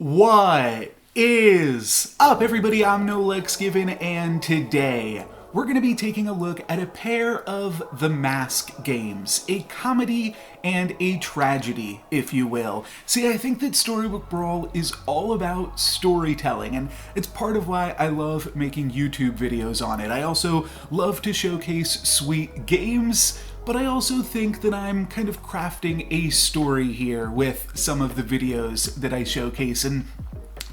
What is up, everybody? I'm No Lex Given, and today we're going to be taking a look at a pair of the Mask games, a comedy and a tragedy, if you will. See, I think that Storybook Brawl is all about storytelling, and it's part of why I love making YouTube videos on it. I also love to showcase sweet games, but I also think that I'm kind of crafting a story here with some of the videos that I showcase, and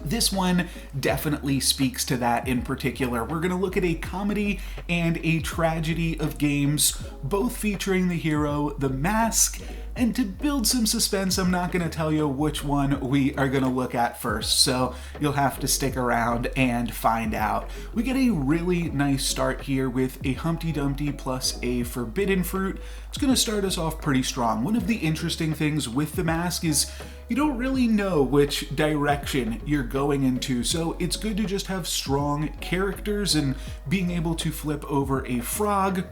this one definitely speaks to that in particular. We're going to look at a comedy and a tragedy of games, both featuring the hero, the Mask, and to build some suspense, I'm not going to tell you which one we are going to look at first, so you'll have to stick around and find out. We get a really nice start here with a Humpty Dumpty plus a Forbidden Fruit. It's going to start us off pretty strong. One of the interesting things with the Mask is you don't really know which direction you're going into, so it's good to just have strong characters, and being able to flip over a frog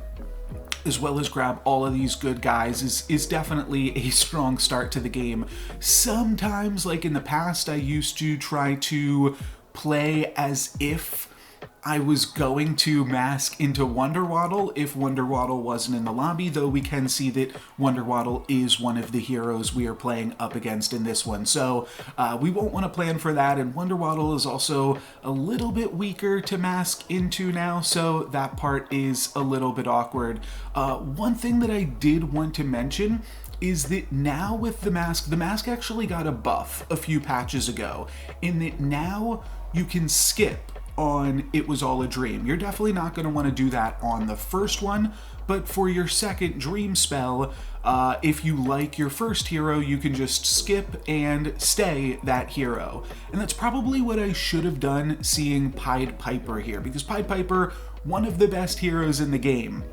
as well as grab all of these good guys is definitely a strong start to the game. Sometimes, like in the past, I used to try to play as if I was going to mask into Wonder Waddle if Wonder Waddle wasn't in the lobby, though we can see that Wonder Waddle is one of the heroes we are playing up against in this one. So we won't want to plan for that, and Wonder Waddle is also a little bit weaker to mask into now, so that part is a little bit awkward. One thing that I did want to mention is that now with the Mask actually got a buff a few patches ago, in that now you can skip on It Was All a Dream. You're definitely not going to want to do that on the first one, but for your second dream spell, if you like your first hero, you can just skip and stay that hero. And that's probably what I should have done seeing Pied Piper here, because Pied Piper, one of the best heroes in the game.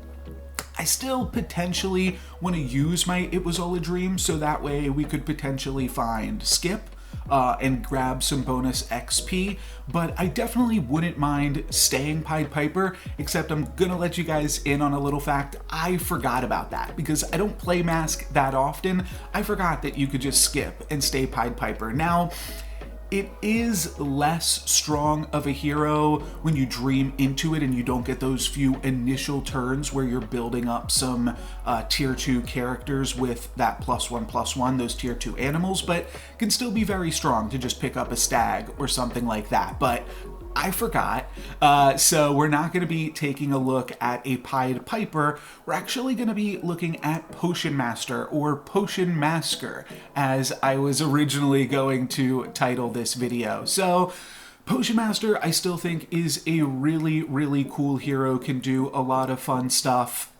I still potentially want to use my It Was All a Dream, so that way we could potentially find skip and grab some bonus XP, but I definitely wouldn't mind staying Pied Piper, except I'm gonna let you guys in on a little fact. I forgot about that because I don't play Mask that often. I forgot that you could just skip and stay Pied Piper. Now, it is less strong of a hero when you dream into it and you don't get those few initial turns where you're building up some tier 2 characters with that +1/+1, those tier 2 animals, but can still be very strong to just pick up a stag or something like that. But I forgot, so we're not going to be taking a look at a Pied Piper. We're actually going to be looking at Potion Master, or Potion Masker, as I was originally going to title this video. So Potion Master, I still think, is a really, really cool hero, can do a lot of fun stuff,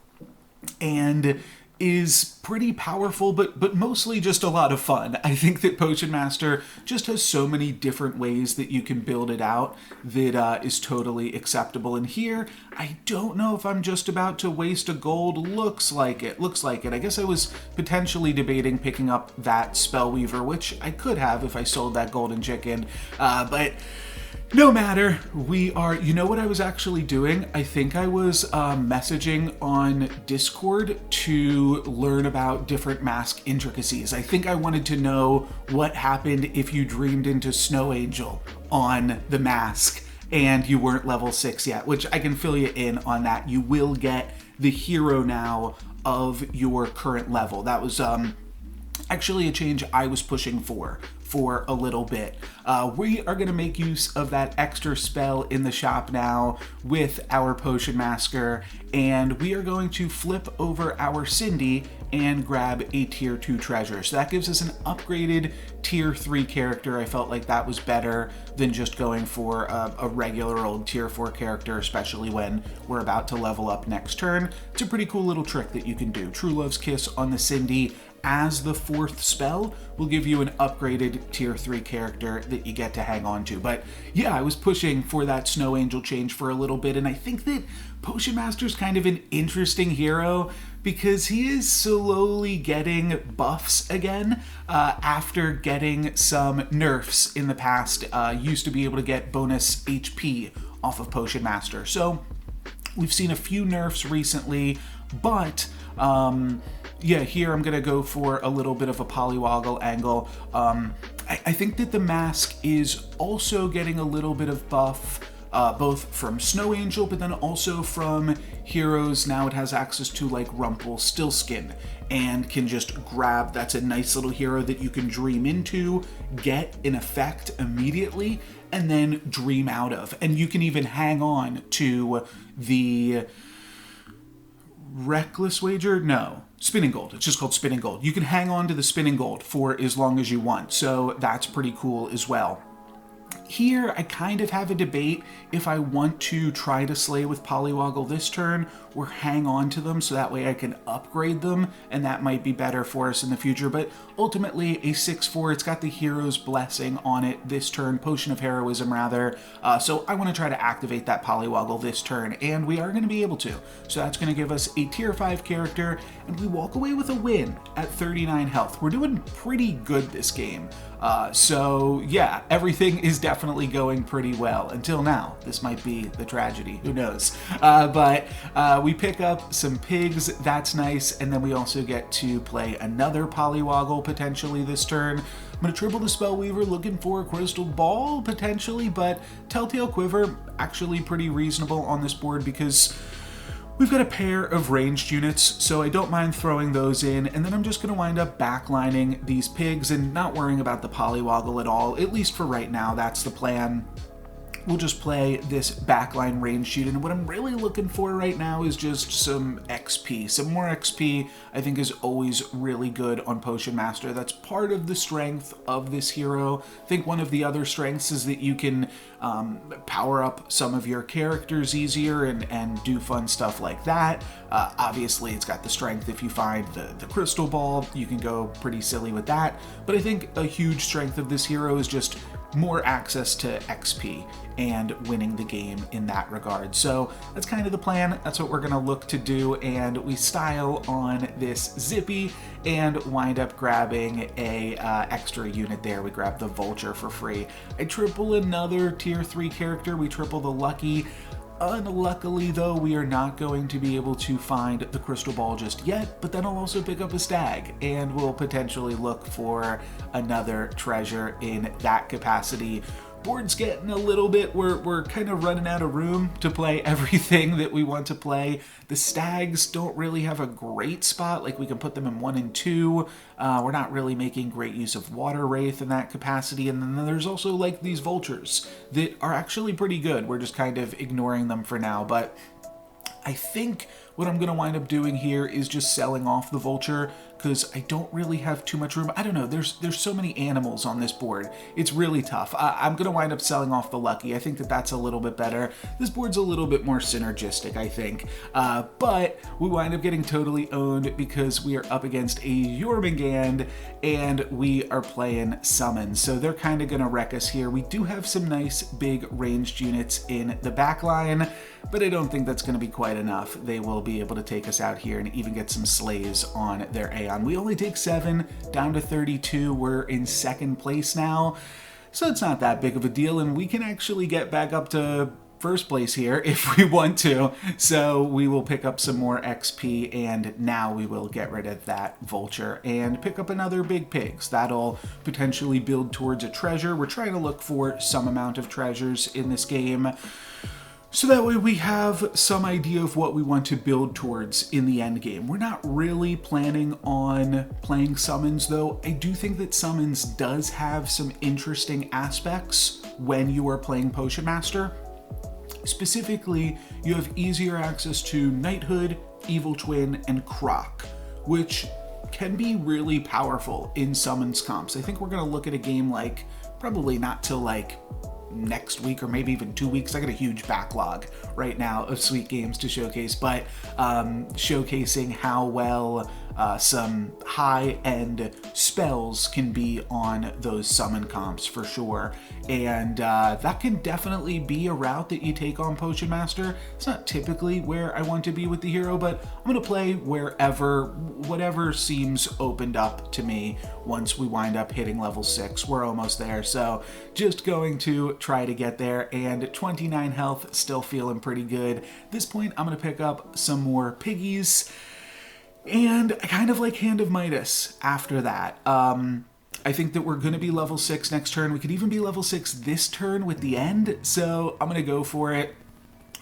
and is pretty powerful, but mostly just a lot of fun. I think that Potion Master just has so many different ways that you can build it out that is totally acceptable. And here, I don't know if I'm just about to waste a gold. Looks like it. I guess I was potentially debating picking up that Spellweaver, which I could have if I sold that golden chicken, but no matter, you know what I was actually doing? I think I was messaging on Discord to learn about different Mask intricacies. I think I wanted to know what happened if you dreamed into Snow Angel on the Mask and you weren't level 6 yet, which I can fill you in on that. You will get the hero now of your current level. That was actually a change I was pushing for a little bit. We are going to make use of that extra spell in the shop now with our Potion Masker, and we are going to flip over our Cindy and grab a tier 2 treasure. So that gives us an upgraded tier 3 character. I felt like that was better than just going for a regular old tier 4 character, especially when we're about to level up next turn. It's a pretty cool little trick that you can do. True Love's Kiss on the Cindy as the 4th spell will give you an upgraded tier 3 character that you get to hang on to. But yeah, I was pushing for that Snow Angel change for a little bit, and I think that Potion Master's kind of an interesting hero because he is slowly getting buffs again after getting some nerfs in the past. Used to be able to get bonus HP off of Potion Master. So we've seen a few nerfs recently, but yeah, here I'm going to go for a little bit of a polywoggle angle. I think that the mask is also getting a little bit of buff, both from Snow Angel, but then also from heroes. Now it has access to like Rumpelstiltskin and can just grab. That's a nice little hero that you can dream into, get an effect immediately, and then dream out of. And you can even hang on to the Reckless Wager? No. Spinning Gold. It's just called Spinning Gold. You can hang on to the Spinning Gold for as long as you want, so that's pretty cool as well. Here, I kind of have a debate if I want to try to slay with Polywoggle this turn or hang on to them so that way I can upgrade them, and that might be better for us in the future. But ultimately, a 6/4, it's got the Hero's Blessing on it this turn, Potion of Heroism rather, so I want to try to activate that Polywoggle this turn, and we are going to be able to. So that's going to give us a tier 5 character, and we walk away with a win at 39 health. We're doing pretty good this game. So yeah, everything is definitely going pretty well until now. This might be the tragedy, who knows? But we pick up some pigs, that's nice, and then we also get to play another Polywoggle potentially this turn. I'm going to triple the Spellweaver, looking for a Crystal Ball potentially, but Telltale Quiver actually pretty reasonable on this board because we've got a pair of ranged units, so I don't mind throwing those in, and then I'm just going to wind up backlining these pigs and not worrying about the Polywoggle at all, at least for right now. That's the plan. We'll just play this backline ranged unit, and what I'm really looking for right now is just some XP. Some more XP I think is always really good on Potion Master. That's part of the strength of this hero. I think one of the other strengths is that you can power up some of your characters easier and do fun stuff like that. Obviously, it's got the strength if you find the Crystal Ball. You can go pretty silly with that, but I think a huge strength of this hero is just more access to XP and winning the game in that regard. So that's kind of the plan. That's what we're going to look to do, and we style on this Zippy and wind up grabbing a extra unit there. We grab the Vulture for free. I triple another tier 3 character. We triple the Lucky. Unluckily, though, we are not going to be able to find the Crystal Ball just yet, but then I'll also pick up a Stag, and we'll potentially look for another treasure in that capacity. Board's getting a little bit, we're kind of running out of room to play everything that we want to play. The Stags don't really have a great spot, like we can put them in 1 and 2. We're not really making great use of Water Wraith in that capacity, and then there's also like these Vultures that are actually pretty good. We're just kind of ignoring them for now, but I think what I'm going to wind up doing here is just selling off the Vulture because I don't really have too much room. I don't know, there's so many animals on this board. It's really tough. I'm going to wind up selling off the Lucky. I think that that's a little bit better. This board's a little bit more synergistic, I think. But we wind up getting totally owned because we are up against a Jormungand and we are playing Summons. So they're kind of going to wreck us here. We do have some nice big ranged units in the back line, but I don't think that's going to be quite enough. They will be able to take us out here and even get some slays on their Aeon. We only take 7 down to 32. We're in 2nd place now, so it's not that big of a deal, and we can actually get back up to 1st place here if we want to. So we will pick up some more XP, and now we will get rid of that Vulture and pick up another big pigs. That'll potentially build towards a treasure. We're trying to look for some amount of treasures in this game, so that way we have some idea of what we want to build towards in the end game. We're not really planning on playing Summons, though. I do think that Summons does have some interesting aspects when you are playing Potion Master. Specifically, you have easier access to Knighthood, Evil Twin, and Croc, which can be really powerful in Summons comps. I think we're going to look at a game like, probably not till like next week or maybe even 2 weeks. I got a huge backlog right now of sweet games to showcase, but showcasing how well some high-end spells can be on those summon comps for sure, and that can definitely be a route that you take on Potion Master. It's not typically where I want to be with the hero, but I'm going to play wherever, whatever seems opened up to me once we wind up hitting level 6. We're almost there, so just going to try to get there, and 29 health, still feeling pretty good. At this point, I'm going to pick up some more piggies. And I kind of like Hand of Midas after that. I think that we're going to be level 6 next turn. We could even be level 6 this turn with the end, so I'm going to go for it.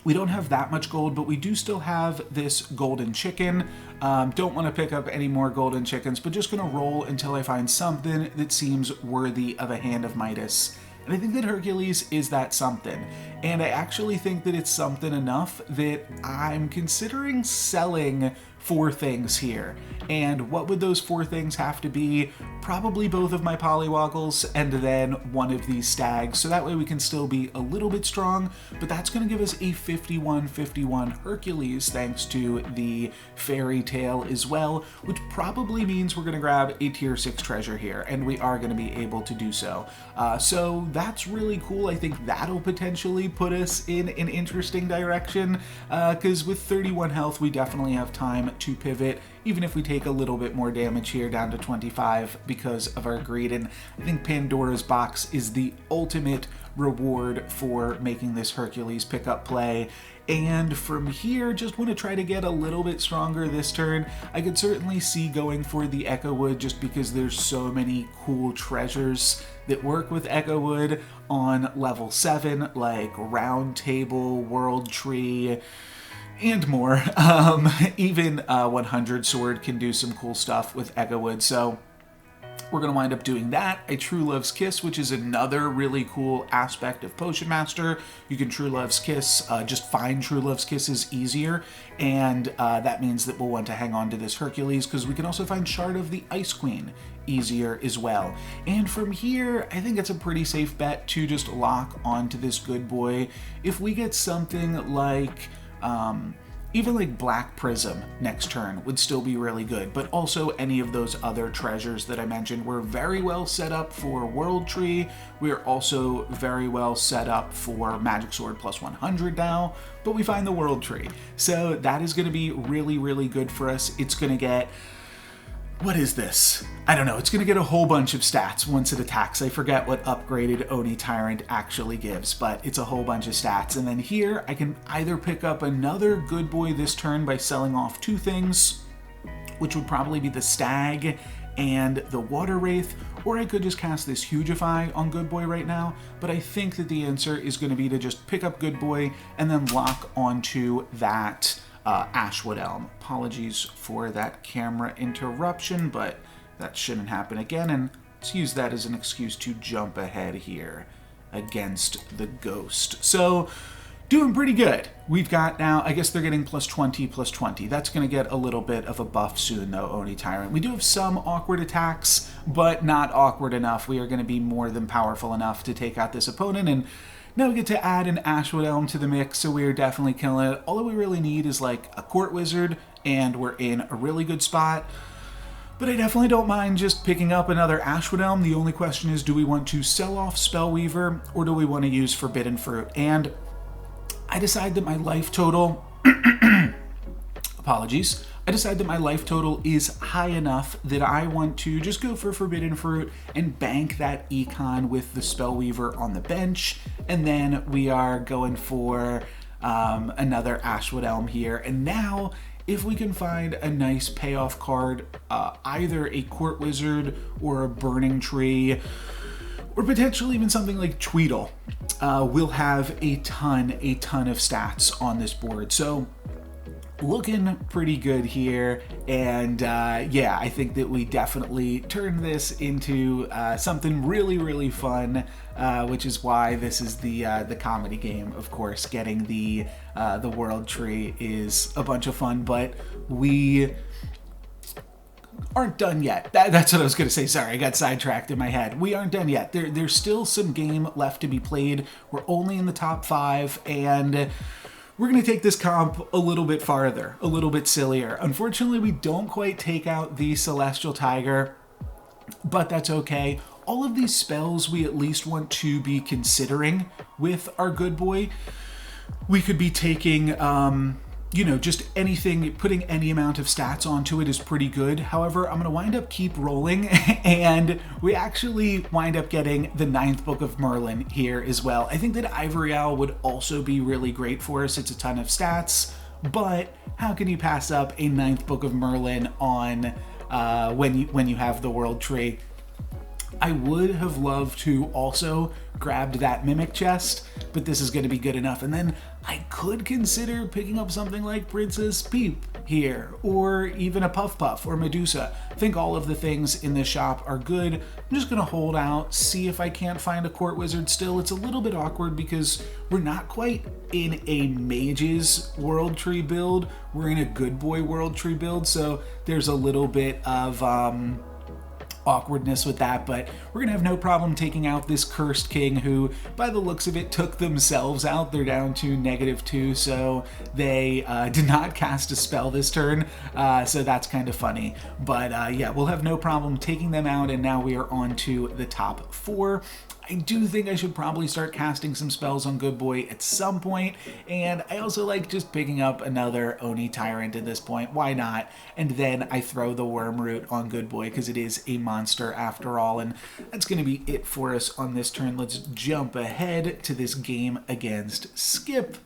We don't have that much gold, but we do still have this golden chicken. Don't want to pick up any more golden chickens, but just going to roll until I find something that seems worthy of a Hand of Midas. And I think that Hercules is that something. And I actually think that it's something enough that I'm considering selling 4 things here. And what would those 4 things have to be? Probably both of my polywoggles and then one of these stags. So that way we can still be a little bit strong, but that's going to give us a 51-51 Hercules thanks to the fairy tale as well, which probably means we're going to grab a tier 6 treasure here, and we are going to be able to do so. So that's really cool. I think that'll potentially put us in an interesting direction, because with 31 health, we definitely have time to pivot, even if we take a little bit more damage here down to 25 because of our greed. And I think Pandora's box is the ultimate reward for making this Hercules pickup play. And from here, just want to try to get a little bit stronger this turn. I could certainly see going for the Echo Wood just because there's so many cool treasures that work with Echo Wood on level 7, like Round Table, World Tree, and more. Even 100 Sword can do some cool stuff with Echo Wood, so we're going to wind up doing that. A True Love's Kiss, which is another really cool aspect of Potion Master. You can True Love's Kiss, just find True Love's Kisses easier, and that means that we'll want to hang on to this Hercules, because we can also find Shard of the Ice Queen easier as well. And from here, I think it's a pretty safe bet to just lock onto this good boy. If we get something like even like Black Prism next turn would still be really good, but also any of those other treasures that I mentioned. We're very well set up for World Tree. We are also very well set up for Magic Sword plus 100 now, but we find the World Tree. So that is going to be really, really good for us. It's going to get... what is this? I don't know. It's going to get a whole bunch of stats once it attacks. I forget what upgraded Oni Tyrant actually gives, but it's a whole bunch of stats. And then here, I can either pick up another good boy this turn by selling off 2 things, which would probably be the Stag and the Water Wraith, or I could just cast this Hugify on Good Boy right now, but I think that the answer is going to be to just pick up Good Boy and then lock onto that Ashwood Elm. Apologies for that camera interruption, but that shouldn't happen again, and let's use that as an excuse to jump ahead here against the Ghost. So, doing pretty good. We've got now, I guess they're getting plus 20, plus 20. That's going to get a little bit of a buff soon, though, Oni Tyrant. We do have some awkward attacks, but not awkward enough. We are going to be more than powerful enough to take out this opponent, and now we get to add an Ashwood Elm to the mix, so we're definitely killing it. All that we really need is like a Court Wizard, and we're in a really good spot. But I definitely don't mind just picking up another Ashwood Elm. The only question is, do we want to sell off Spellweaver, or do we want to use Forbidden Fruit? And I decide that my life total... apologies. I decide that my life total is high enough that I want to just go for Forbidden Fruit and bank that econ with the Spellweaver on the bench, and then we are going for another Ashwood Elm here. And now, if we can find a nice payoff card, either a Court Wizard or a Burning Tree, or potentially even something like Tweedle, we'll have a ton of stats on this board. So looking pretty good here, and yeah, I think that we definitely turned this into something really, really fun, which is why this is the comedy game. Of course, getting the World Tree is a bunch of fun, but we aren't done yet. That's what I was going to say. Sorry, I got sidetracked in my head. We aren't done yet. There's still some game left to be played. We're only in the top 5, and we're going to take this comp a little bit farther, a little bit sillier. Unfortunately, we don't quite take out the Celestial Tiger, but that's okay. All of these spells we at least want to be considering with our good boy. We could be taking, you know, just anything, putting any amount of stats onto it is pretty good. However, I'm going to wind up keep rolling, and we actually wind up getting the 9th Book of Merlin here as well. I think that Ivory Owl would also be really great for us. It's a ton of stats. but how can you pass up a ninth Book of Merlin on when you have the World Tree? I would have loved to also grabbed that Mimic chest, but this is going to be good enough. And then I could consider picking up something like Princess Peep here, or even a Puff Puff or Medusa. I think all of the things in this shop are good. I'm just going to hold out, see if I can't find a Court Wizard still. It's a little bit awkward because we're not quite in a Mage's World Tree build. We're in a Good Boy World Tree build, so there's a little bit of awkwardness with that, but we're gonna have no problem taking out this Cursed King who, by the looks of it, took themselves out. They're down to -2, so they did not cast a spell this turn, so that's kind of funny. But yeah, we'll have no problem taking them out, and now we are on to the top 4. I do think I should probably start casting some spells on Good Boy at some point, and I also like just picking up another Oni Tyrant at this point. Why not? And then I throw the Wormroot on Good Boy because it is a monster after all, and that's going to be it for us on this turn. Let's jump ahead to this game against Skip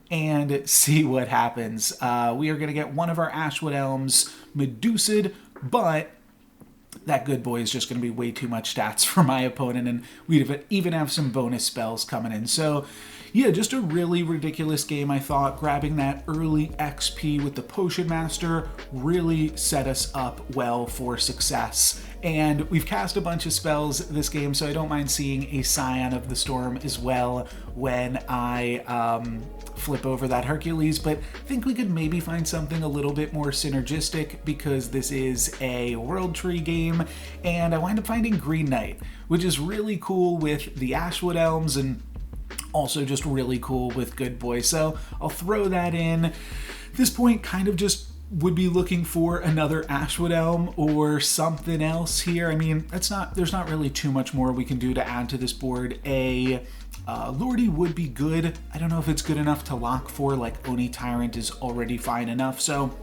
and see what happens. We are going to get one of our Ashwood Elms Medusa'd, but that Good Boy is just going to be way too much stats for my opponent, and we'd even have some bonus spells coming in. So yeah, just a really ridiculous game, I thought. Grabbing that early XP with the Potion Master really set us up well for success. And we've cast a bunch of spells this game, so I don't mind seeing a Scion of the Storm as well when I flip over that Hercules, but I think we could maybe find something a little bit more synergistic because this is a World Tree game, and I wind up finding Green Knight, which is really cool with the Ashwood Elms and also just really cool with Good Boy. So I'll throw that in. At this point, kind of just would be looking for another Ashwood Elm or something else here. I mean, there's not really too much more we can do to add to this board. A Lordy would be good. I don't know if it's good enough to lock for, like Oni Tyrant is already fine enough. So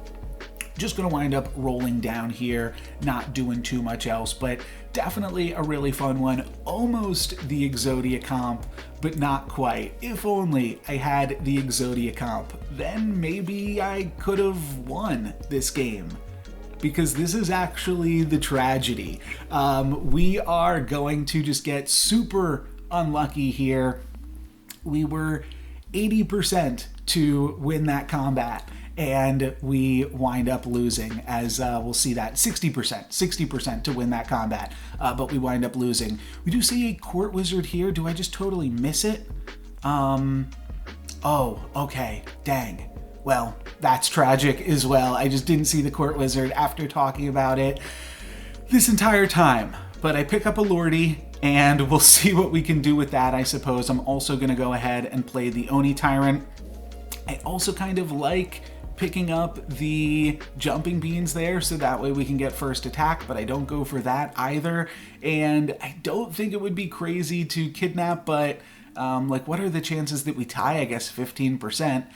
just gonna wind up rolling down here, not doing too much else, but definitely a really fun one. Almost the Exodia comp, but not quite. If only I had the Exodia comp, then maybe I could have won this game, because this is actually the tragedy. We are going to just get super unlucky here. We were 80% to win that combat, and we wind up losing, as we'll see that 60% to win that combat, but we wind up losing. We do see a Court Wizard here. Do I just totally miss it? Oh, okay, dang. Well, that's tragic as well. I just didn't see the Court Wizard after talking about it this entire time. But I pick up a Lordy, and we'll see what we can do with that, I suppose. I'm also going to go ahead and play the Oni Tyrant. I also kind of like picking up the Jumping Beans there, so that way we can get first attack, but I don't go for that either. And I don't think it would be crazy to kidnap, but like, what are the chances that we tie? I guess 15%.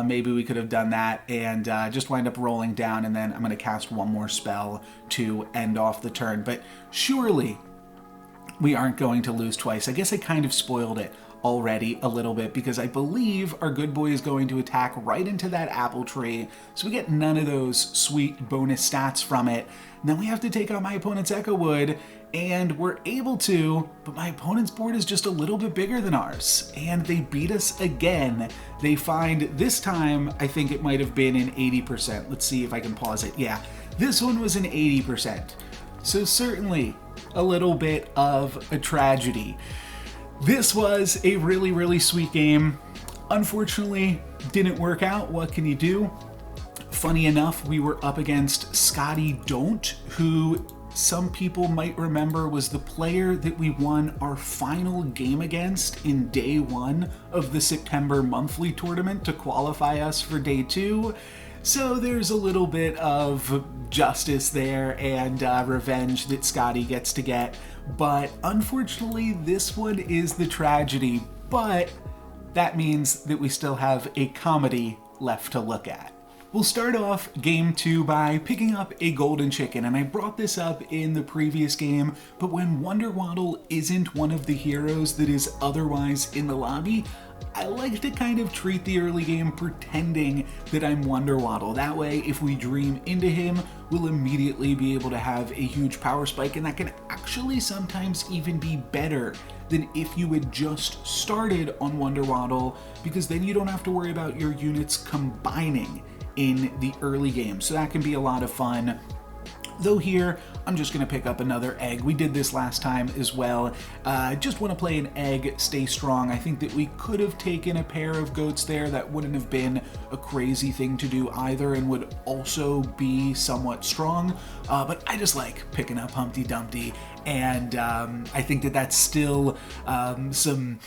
Maybe we could have done that and just wind up rolling down, and then I'm going to cast one more spell to end off the turn. But surely we aren't going to lose twice. I guess I kind of spoiled it already a little bit, because I believe our Good Boy is going to attack right into that apple tree, so we get none of those sweet bonus stats from it. Now we have to take out my opponent's Echo Wood, and we're able to, but my opponent's board is just a little bit bigger than ours, and they beat us again. They find, this time, I think it might have been an 80%. Let's see if I can pause it. Yeah, this one was an 80%. So certainly a little bit of a tragedy. This was a really, really sweet game. Unfortunately, didn't work out. What can you do? Funny enough, we were up against Scotty Don't, who some people might remember was the player that we won our final game against in day 1 of the September monthly tournament to qualify us for day 2. So there's a little bit of justice there and revenge that Scotty gets to get. But unfortunately, this one is the tragedy. But that means that we still have a comedy left to look at. we'll start off game 2 by picking up a golden chicken, and I brought this up in the previous game, but when Wonder Waddle isn't one of the heroes that is otherwise in the lobby, I like to kind of treat the early game pretending that I'm Wonder Waddle. That way, if we dream into him, we'll immediately be able to have a huge power spike, and that can actually sometimes even be better than if you had just started on Wonder Waddle, because then you don't have to worry about your units combining in the early game. So that can be a lot of fun. Though here, I'm just going to pick up another egg. We did this last time as well. Just want to play an egg, stay strong. I think that we could have taken a pair of goats there. That wouldn't have been a crazy thing to do either, and would also be somewhat strong. But I just like picking up Humpty Dumpty, and I think that that's still some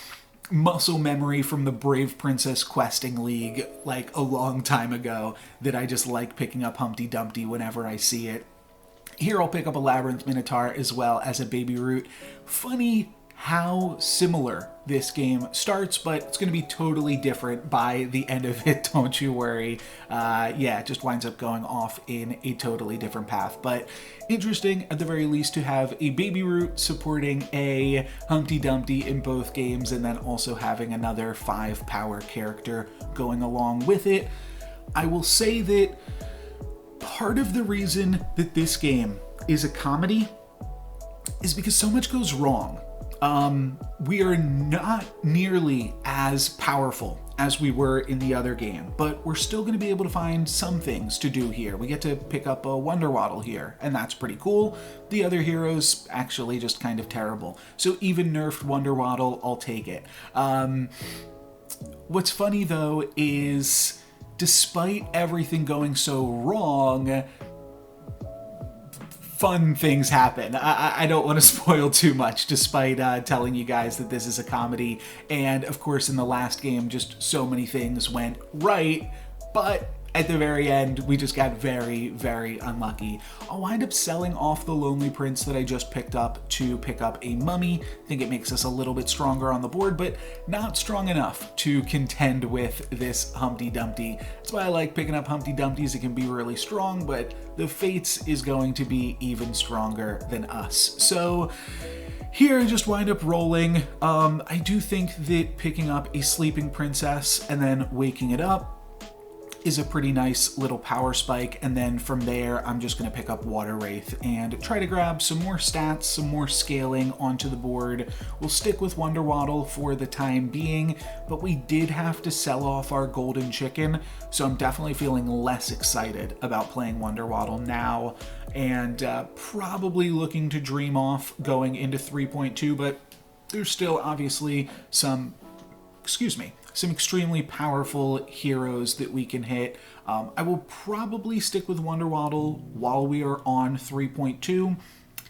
muscle memory from the Brave Princess Questing League, like a long time ago, that I just like picking up Humpty Dumpty whenever I see it. Here I'll pick up a Labyrinth Minotaur as well as a Baby Root. Funny how similar this game starts, but it's going to be totally different by the end of it, don't you worry. Yeah, it just winds up going off in a totally different path. But interesting, at the very least, to have a Baby Root supporting a Humpty Dumpty in both games, and then also having another 5-power character going along with it. I will say that part of the reason that this game is a comedy is because so much goes wrong. We are not nearly as powerful as we were in the other game, but we're still going to be able to find some things to do here. We get to pick up a Wonder Waddle here, and that's pretty cool. The other heroes actually just kind of terrible. So even nerfed Wonder Waddle, I'll take it. What's funny though is, despite everything going so wrong, fun things happen. I don't want to spoil too much, despite telling you guys that this is a comedy. And of course, in the last game, just so many things went right, but at the very end, we just got very, very unlucky. I'll wind up selling off the Lonely Prince that I just picked up to pick up a Mummy. I think it makes us a little bit stronger on the board, but not strong enough to contend with this Humpty Dumpty. That's why I like picking up Humpty Dumpties. It can be really strong, but the Fates is going to be even stronger than us. So here I just wind up rolling. I do think that picking up a Sleeping Princess and then waking it up is a pretty nice little power spike, and then from there I'm just going to pick up Water Wraith and try to grab some more stats, some more scaling onto the board. We'll stick with Wonder Waddle for the time being, but we did have to sell off our golden chicken, so I'm definitely feeling less excited about playing Wonder Waddle now, and probably looking to dream off going into 3.2, but there's still obviously some extremely powerful heroes that we can hit. I will probably stick with Wonder Waddle while we are on 3.2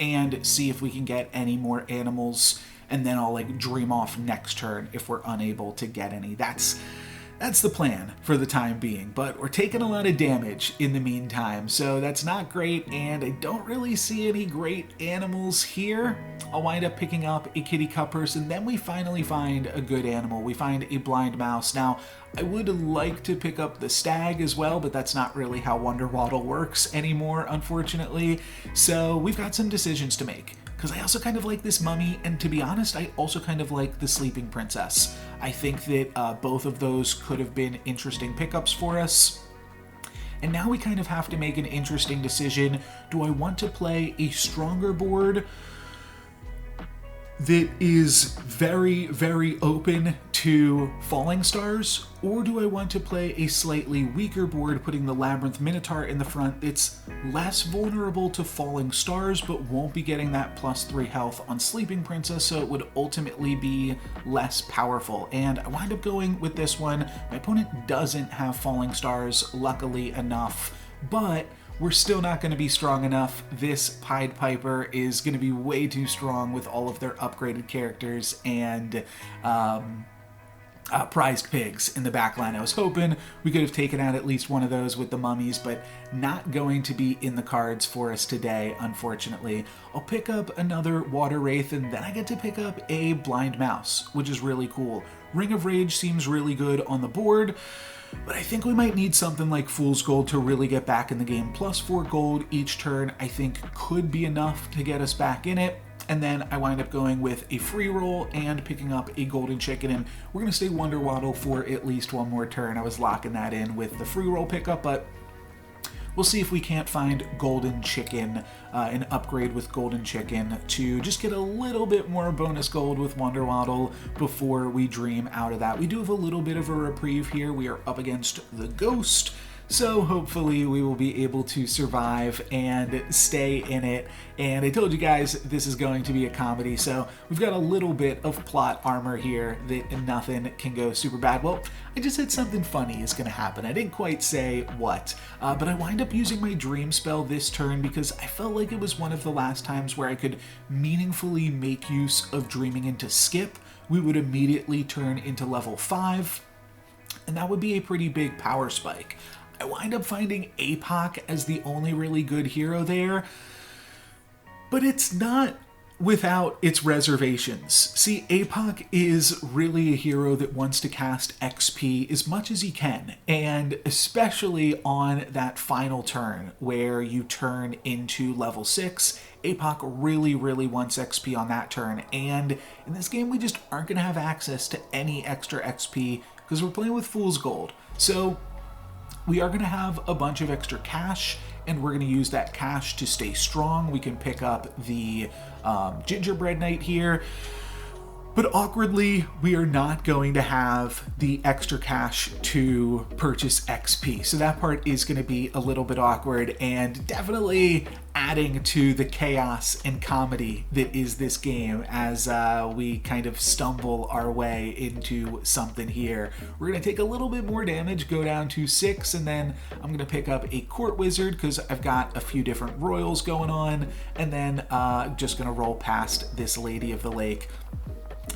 and see if we can get any more animals, and then I'll like dream off next turn if we're unable to get any. That's the plan for the time being, but we're taking a lot of damage in the meantime, so that's not great, and I don't really see any great animals here. I'll wind up picking up a kitty cup person, then we finally find a good animal. We find a blind mouse. Now, I would like to pick up the stag as well, but that's not really how Wonder Waddle works anymore, unfortunately. So we've got some decisions to make, because I also kind of like this Mummy, and to be honest, I also kind of like the Sleeping Princess. I think that both of those could have been interesting pickups for us. And now we kind of have to make an interesting decision. Do I want to play a stronger board that is very, very open to falling stars, or do I want to play a slightly weaker board, putting the Labyrinth Minotaur in the front that's less vulnerable to falling stars, but won't be getting that +3 health on Sleeping Princess, so it would ultimately be less powerful. And I wind up going with this one. My opponent doesn't have falling stars, luckily enough, but we're still not going to be strong enough. This Pied Piper is going to be way too strong with all of their upgraded characters, and prized pigs in the back line. I was hoping we could have taken out at least one of those with the mummies, but not going to be in the cards for us today, unfortunately. I'll pick up another water wraith, and then I get to pick up a blind mouse, which is really cool. Ring of Rage seems really good on the board, but I think we might need something like Fool's Gold to really get back in the game. Plus 4 gold each turn, I think, could be enough to get us back in it. And then I wind up going with a free roll and picking up a golden chicken. And we're going to stay Wonder Waddle for at least one more turn. I was locking that in with the free roll pickup, but we'll see if we can't find golden chicken, an upgrade with golden chicken to just get a little bit more bonus gold with Wonder Waddle before we dream out of that. We do have a little bit of a reprieve here. We are up against the ghost, so hopefully we will be able to survive and stay in it. And I told you guys this is going to be a comedy, so we've got a little bit of plot armor here that nothing can go super bad. Well, I just said something funny is going to happen. I didn't quite say what, but I wind up using my dream spell this turn because I felt like it was one of the last times where I could meaningfully make use of dreaming into Skip. We would immediately turn into level 5, and that would be a pretty big power spike. I wind up finding APOC as the only really good hero there, but it's not without its reservations. See, APOC is really a hero that wants to cast XP as much as he can, and especially on that final turn where you turn into level 6, APOC really wants XP on that turn, and in this game we just aren't going to have access to any extra XP because we're playing with Fool's Gold. So we are going to have a bunch of extra cash, and we're going to use that cash to stay strong. We can pick up the Gingerbread Knight here, but awkwardly, we are not going to have the extra cash to purchase XP. So that part is going to be a little bit awkward and definitely adding to the chaos and comedy that is this game as we kind of stumble our way into something here. We're going to take a little bit more damage, go down to 6, and then I'm going to pick up a Court Wizard because I've got a few different royals going on, and then just going to roll past this Lady of the Lake.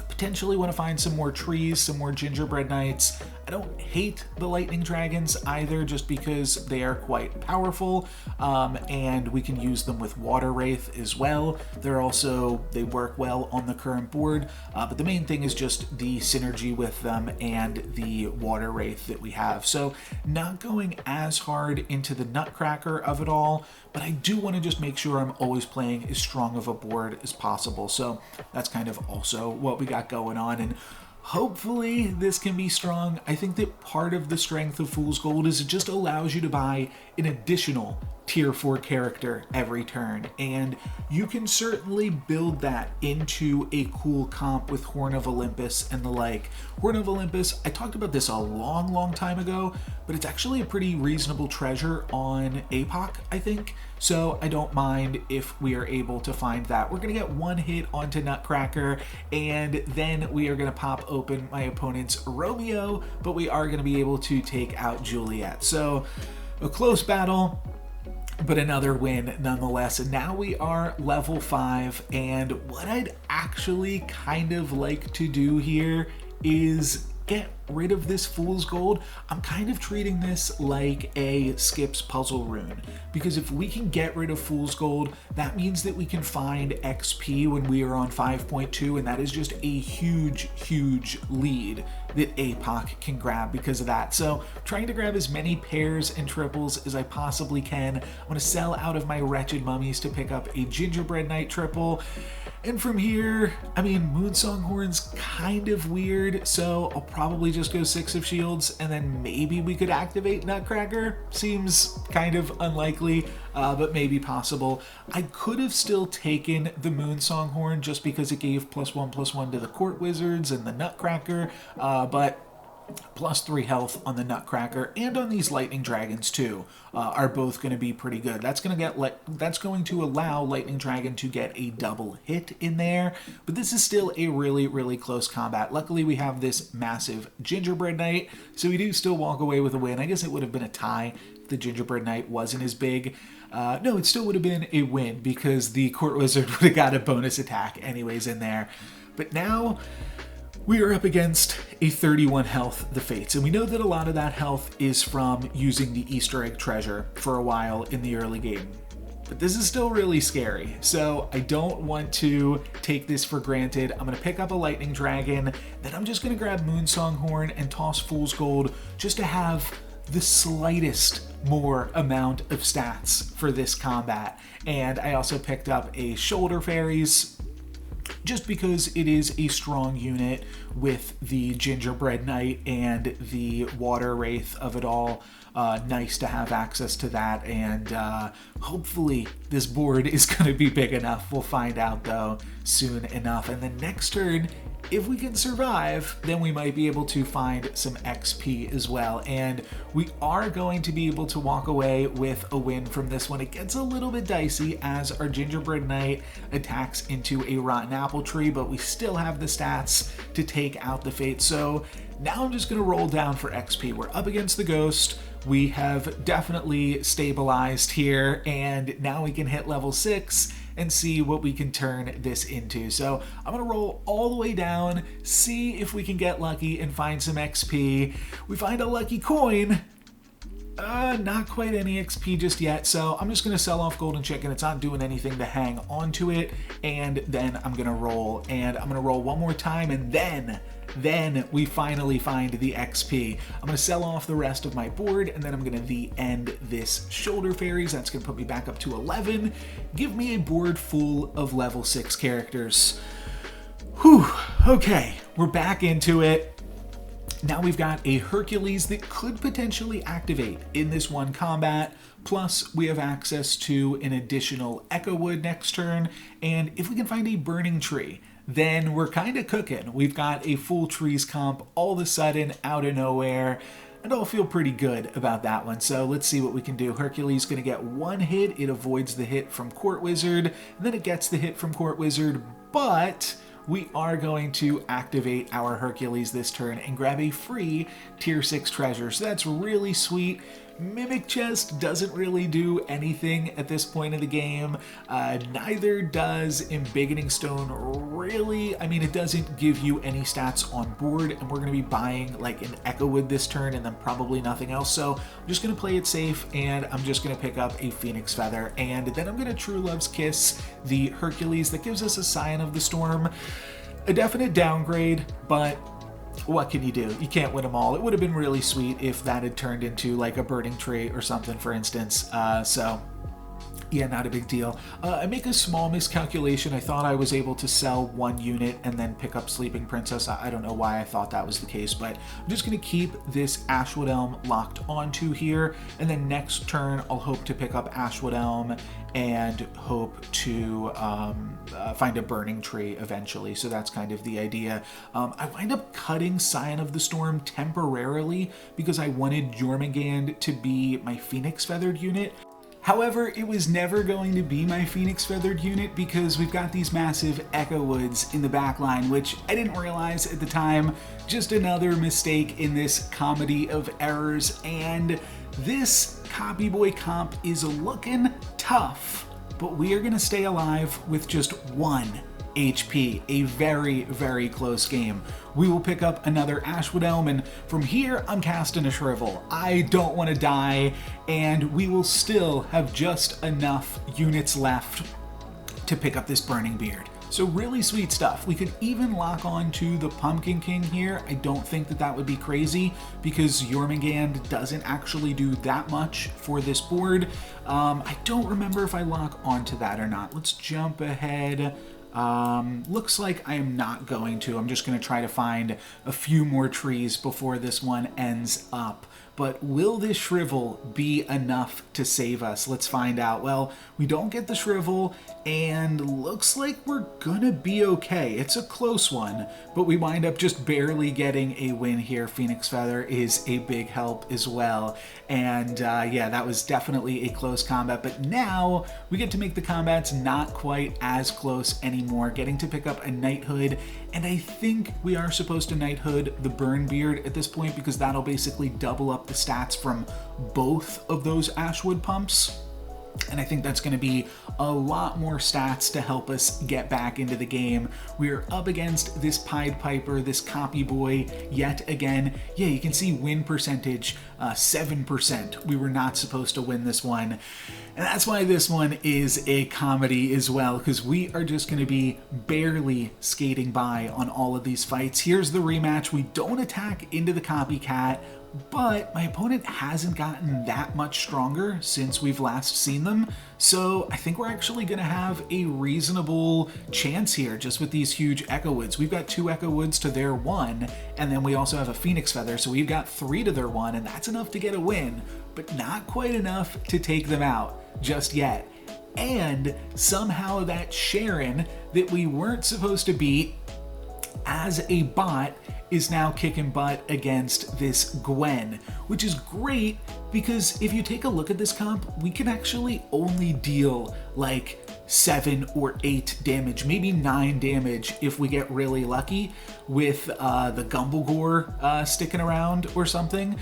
Potentially want to find some more trees, some more gingerbread knights. I don't hate the lightning dragons either, just because they are quite powerful, and we can use them with water wraith as well. They work well on the current board, but the main thing is just the synergy with them and the water wraith that we have. So not going as hard into the nutcracker of it all, but I do want to just make sure I'm always playing as strong of a board as possible. So that's kind of also what we got going on, and hopefully this can be strong. I think that part of the strength of Fool's Gold is it just allows you to buy an additional tier 4 character every turn, and you can certainly build that into a cool comp with Horn of Olympus and the like. Horn of Olympus, I talked about this a long time ago, but it's actually a pretty reasonable treasure on APOC, I think. So I don't mind if we are able to find that. We're going to get one hit onto Nutcracker, and then we are going to pop open my opponent's Romeo, but we are going to be able to take out Juliet. So a close battle, but another win nonetheless. And now we are level 5, and what I'd actually kind of like to do here is get rid of this Fool's Gold. I'm kind of treating this like a Skip's puzzle rune, because if we can get rid of Fool's Gold, that means that we can find XP when we are on 5.2, and that is just a huge lead that APOC can grab because of that. So trying to grab as many pairs and triples as I possibly can. I'm going to sell out of my wretched mummies to pick up a Gingerbread Knight triple. And from here, I mean, Moonsong Horn's kind of weird, so I'll probably just go 6 of shields, and then maybe we could activate Nutcracker. Seems kind of unlikely, but maybe possible. I could have still taken the Moonsong Horn just because it gave +1/+1 to the Court Wizards and the Nutcracker, but +3 health on the Nutcracker and on these Lightning Dragons too are both going to be pretty good. That's going to allow Lightning Dragon to get a double hit in there, but this is still a really close combat. Luckily we have this massive Gingerbread Knight, so we do still walk away with a win. I guess it would have been a tie if the Gingerbread Knight wasn't as big. No, it still would have been a win because the Court Wizard would have got a bonus attack anyways in there. But now we are up against a 31 health the Fates. And we know that a lot of that health is from using the Easter egg treasure for a while in the early game. But this is still really scary, so I don't want to take this for granted. I'm going to pick up a Lightning Dragon, then I'm just going to grab Moonsong Horn and toss Fool's Gold just to have the slightest more amount of stats for this combat. And I also picked up a Shoulder Fairies, just because it is a strong unit with the Gingerbread Knight and the Water Wraith of it all. Nice to have access to that, and hopefully this board is going to be big enough. We'll find out though soon enough. And then next turn, if we can survive, then we might be able to find some XP as well. And we are going to be able to walk away with a win from this one. It gets a little bit dicey as our Gingerbread Knight attacks into a Rotten Apple Tree, but we still have the stats to take out the Fate. So now I'm just going to roll down for XP. We're up against the Ghost. We have definitely stabilized here, and now we can hit level 6 and see what we can turn this into. So I'm gonna roll all the way down, see if we can get lucky and find some XP. We find a lucky coin. Not quite any XP just yet, so I'm just gonna sell off Golden Chicken. It's not doing anything to hang onto it, and then I'm gonna roll, and I'm gonna roll one more time, and then we finally find the XP. I'm gonna sell off the rest of my board, and then I'm gonna end this Shoulder Fairies. That's gonna put me back up to 11. Give me a board full of level 6 characters. Whew, okay, we're back into it. Now we've got a Hercules that could potentially activate in this one combat, plus we have access to an additional Echo Wood next turn, and if we can find a Burning Tree, then we're kind of cooking. We've got a full trees comp all of a sudden out of nowhere, and I'll feel pretty good about that one. So let's see what we can do. Hercules is going to get one hit. It avoids the hit from Court Wizard, and then it gets the hit from Court Wizard, but we are going to activate our Hercules this turn and grab a free tier 6 treasure. So that's really sweet. Mimic Chest doesn't really do anything at this point in the game. Neither does Embiggening Stone really. I mean, it doesn't give you any stats on board, and we're going to be buying like an Echo Wood this turn and then probably nothing else. So I'm just going to play it safe, and I'm just going to pick up a Phoenix Feather, and then I'm going to True Love's Kiss the Hercules. That gives us a Scion of the Storm. A definite downgrade, but what can you do? You can't win them all. It would have been really sweet if that had turned into like a Burning Tree or something, for instance. So yeah, not a big deal. I make a small miscalculation. I thought I was able to sell one unit and then pick up Sleeping Princess. I don't know why I thought that was the case, but I'm just going to keep this Ashwood Elm locked onto here, and then next turn I'll hope to pick up Ashwood Elm and hope to find a Burning Tree eventually. So that's kind of the idea. I wind up cutting Scion of the Storm temporarily because I wanted Jormungand to be my Phoenix Feathered unit. However, it was never going to be my Phoenix Feathered unit because we've got these massive Echo Woods in the back line, which I didn't realize at the time. Just another mistake in this comedy of errors, and this Copy Boy comp is looking tough, but we are going to stay alive with just 1 HP. A very, very close game. We will pick up another Ashwood Elm, and from here I'm casting a Shrivel. I don't want to die, and we will still have just enough units left to pick up this Burning Beard. So really sweet stuff. We could even lock on to the Pumpkin King here. I don't think that that would be crazy because Jormungand doesn't actually do that much for this board. I don't remember if I lock onto that or not. Let's jump ahead. Looks like I am not going to. I'm just going to try to find a few more trees before this one ends up. But will this Shrivel be enough to save us? Let's find out. Well, we don't get the Shrivel, and looks like we're gonna be okay. It's a close one, but we wind up just barely getting a win here. Phoenix Feather is a big help as well. And yeah, that was definitely a close combat, but now we get to make the combats not quite as close anymore, getting to pick up a Knighthood, and I think we are supposed to Knighthood the Burnbeard at this point because that'll basically double up the stats from both of those Ashwood pumps. And I think that's going to be a lot more stats to help us get back into the game. We're up against this Pied Piper, this copy boy, yet again. Yeah, you can see win percentage, 7%. We were not supposed to win this one. And that's why this one is a comedy as well, because we are just going to be barely skating by on all of these fights. Here's the rematch. We don't attack into the copycat, but my opponent hasn't gotten that much stronger since we've last seen them, so I think we're actually going to have a reasonable chance here just with these huge Echo Woods. We've got 2 Echo Woods to their 1, and then we also have a Phoenix Feather, so we've got 3 to their 1, and that's enough to get a win, but not quite enough to take them out just yet. And somehow that Sharon that we weren't supposed to beat as a bot is now kicking butt against this Gwen, which is great because if you take a look at this comp, we can actually only deal like 7 or 8 damage, maybe 9 damage if we get really lucky with the Gumblegore sticking around or something.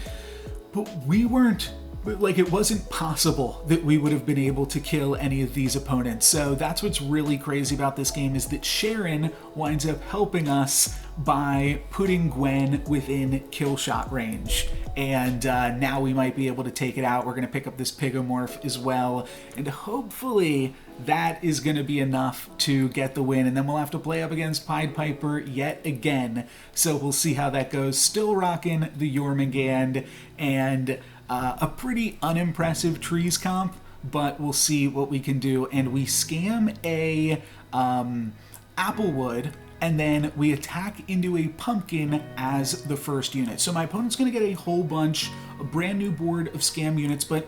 But we weren't, like, it wasn't possible that we would have been able to kill any of these opponents. So that's what's really crazy about this game, is that Sharon winds up helping us by putting Gwen within kill shot range. And now we might be able to take it out. We're going to pick up this Pigomorph as well. And hopefully that is going to be enough to get the win. And then we'll have to play up against Pied Piper yet again. So we'll see how that goes. Still rocking the Jormungand and a pretty unimpressive trees comp, but we'll see what we can do. And we scam a Applewood, and then we attack into a pumpkin as the first unit. So my opponent's going to get a whole bunch, a brand new board of scam units, but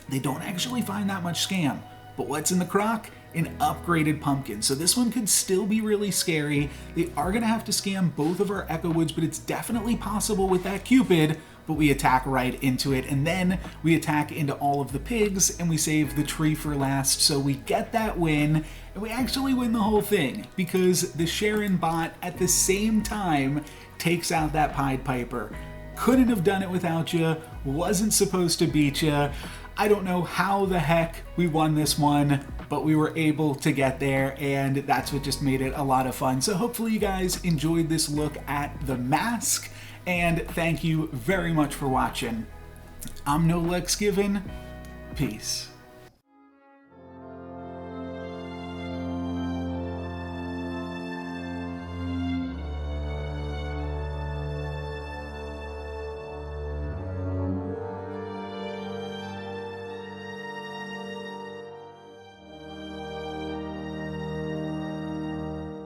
they don't actually find that much scam. But what's in the crock? An upgraded pumpkin. So this one could still be really scary. They are going to have to scam both of our Echo Woods, but it's definitely possible with that Cupid. But we attack right into it, and then we attack into all of the pigs, and we save the tree for last, so we get that win, and we actually win the whole thing, because the Sharon bot at the same time takes out that Pied Piper. Couldn't have done it without you, wasn't supposed to beat you. I don't know how the heck we won this one, but we were able to get there, and that's what just made it a lot of fun. So hopefully you guys enjoyed this look at the mask, and thank you very much for watching. I'm No Lex Given. Peace.